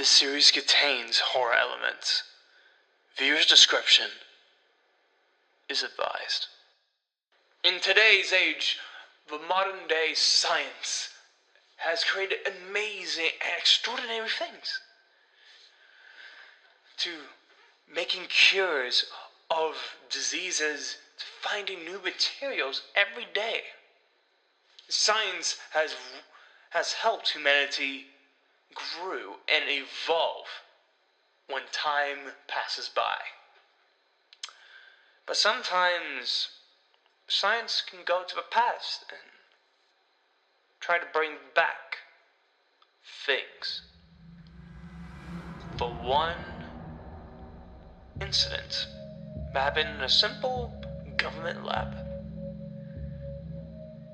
This series contains horror elements. Viewer's discretion is advised. In today's age, the modern day science has created amazing and extraordinary things. To making cures of diseases, to finding new materials every day. Science has helped humanity grow and evolve when time passes by. But sometimes science can go to the past and try to bring back things. For one incident happened in a simple government lab.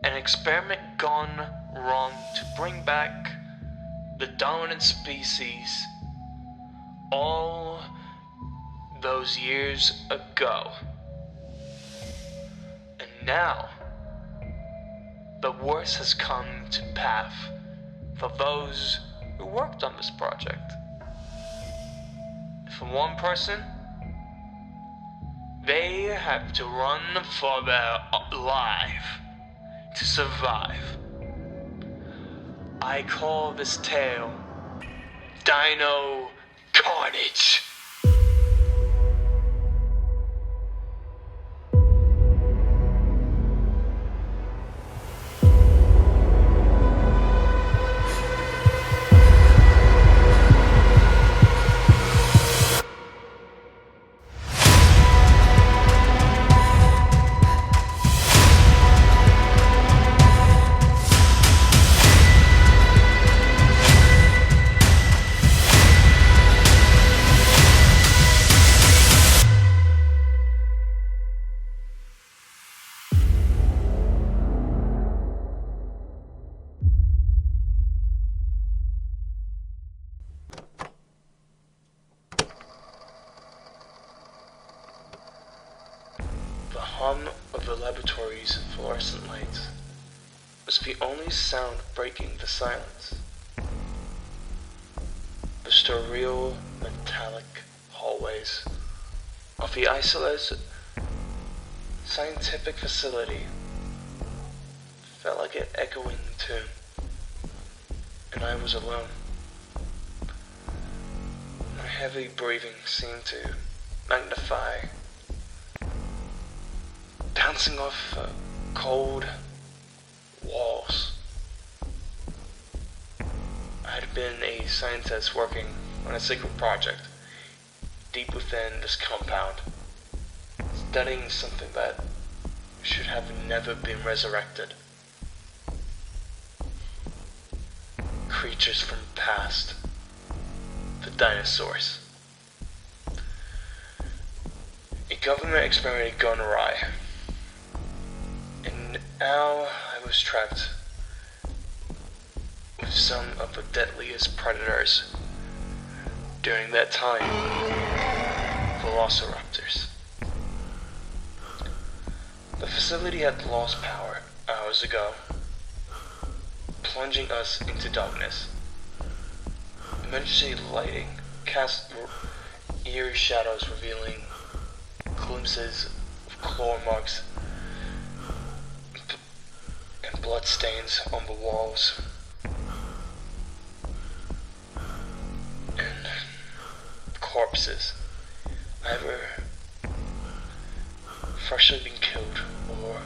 An experiment gone wrong to bring back the dominant species all those years ago. And now, the worst has come to pass for those who worked on this project. For one person, they have to run for their life to survive. I call this tale Dino Carnage. The hum of the laboratory's fluorescent lights was the only sound breaking the silence. The surreal metallic hallways of the isolated scientific facility felt like an echoing tune, and I was alone. My heavy breathing seemed to magnify, bouncing off cold walls. I had been a scientist working on a secret project deep within this compound, studying something that should have never been resurrected. Creatures from the past, the dinosaurs. A government experiment had gone awry. And now I was trapped with some of the deadliest predators during that time, velociraptors. The facility had lost power hours ago, plunging us into darkness. Emergency lighting cast eerie shadows, revealing glimpses of claw marks and blood stains on the walls, and corpses, either freshly been killed or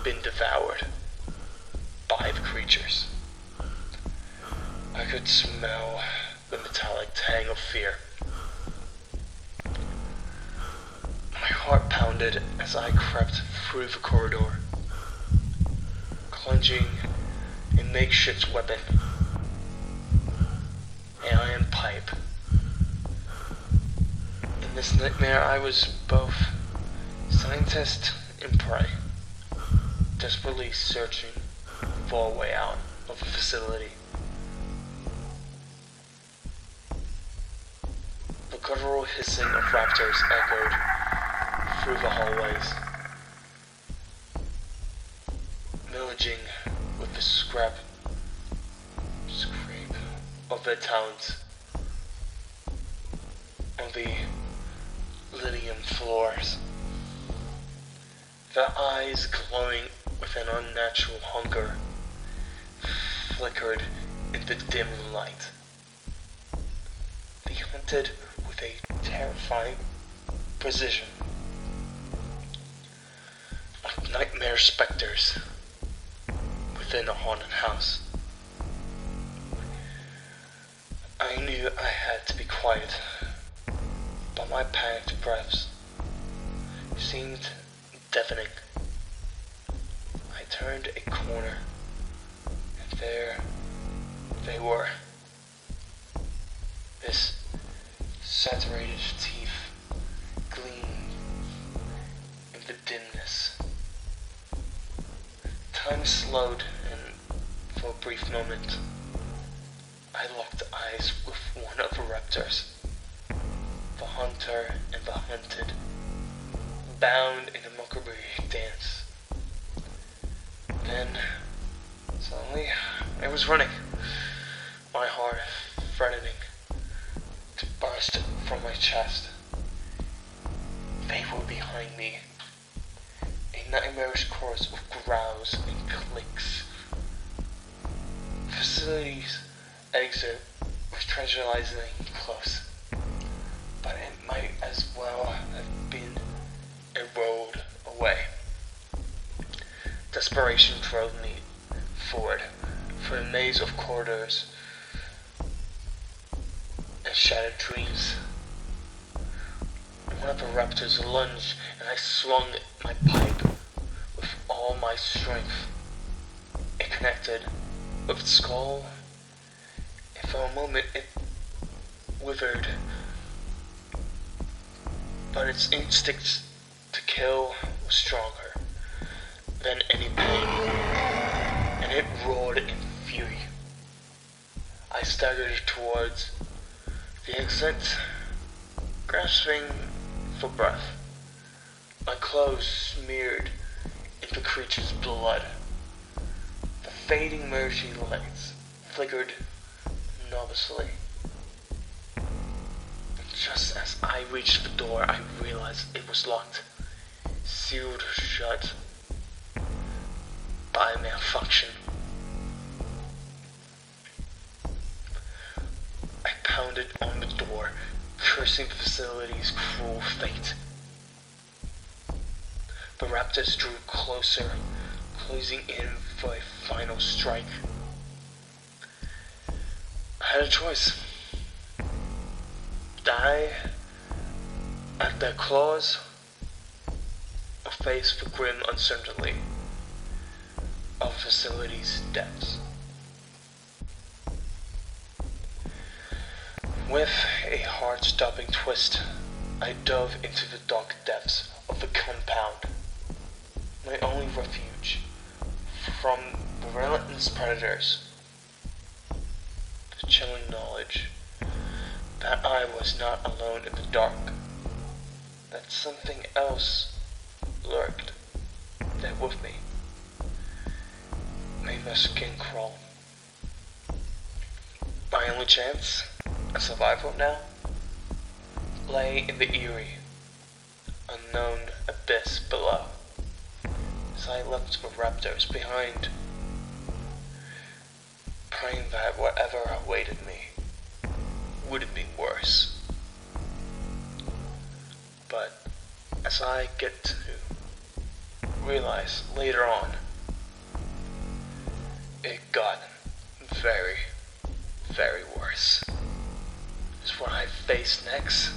been devoured by the creatures. I could smell the metallic tang of fear. My heart pounded as I crept through the corridor, clutching a makeshift weapon, an iron pipe. In this nightmare, I was both scientist and prey, desperately searching for a way out of the facility. The guttural hissing of raptors echoed through the hallways, merging with the scrape of their talons on the linoleum floors, their eyes glowing with an unnatural hunger, flickered in the dim light. They hunted with a terrifying precision, like nightmare specters within a haunted house. I knew I had to be quiet, but my panicked breaths seemed deafening. I turned a corner, and there they were. This saturated teeth gleamed in the dimness. Time slowed, and for a brief moment, I locked eyes with one of the raptors. The hunter and the hunted, bound in a mockery dance. Then, suddenly, I was running, my heart threatening to burst from my chest. They were behind me, a nightmarish chorus of growls and clicks. Facility's exit was tragically close, but it might as well have been a road away. Desperation drove me forward through a maze of corridors and shattered dreams. One of the raptors lunged, and I swung my pipe with all my strength. It connected with its skull, and for a moment it withered. But its instinct to kill was stronger than any pain, and it roared in fury. I staggered towards the exit, grasping for breath, my clothes smeared in the creature's blood. The fading mercy lights flickered nervously. Just as I reached the door, I realized it was locked, sealed shut by a malfunction. I pounded on the door, cursing the facility's cruel fate. The raptors drew closer, closing in for a final strike. I had a choice. Die at their claws, or face the grim uncertainty of the facility's depths. With a heart-stopping twist, I dove into the dark depths of the compound, my only refuge from the relentless predators. The chilling knowledge that I was not alone in the dark, that something else lurked there with me, made my skin crawl. My only chance at survival now lay in the eerie, unknown abyss below, as I left the raptors behind, praying that whatever awaited me wouldn't be worse. But as I get to realize later on, it got very, very worse. Is what I face next.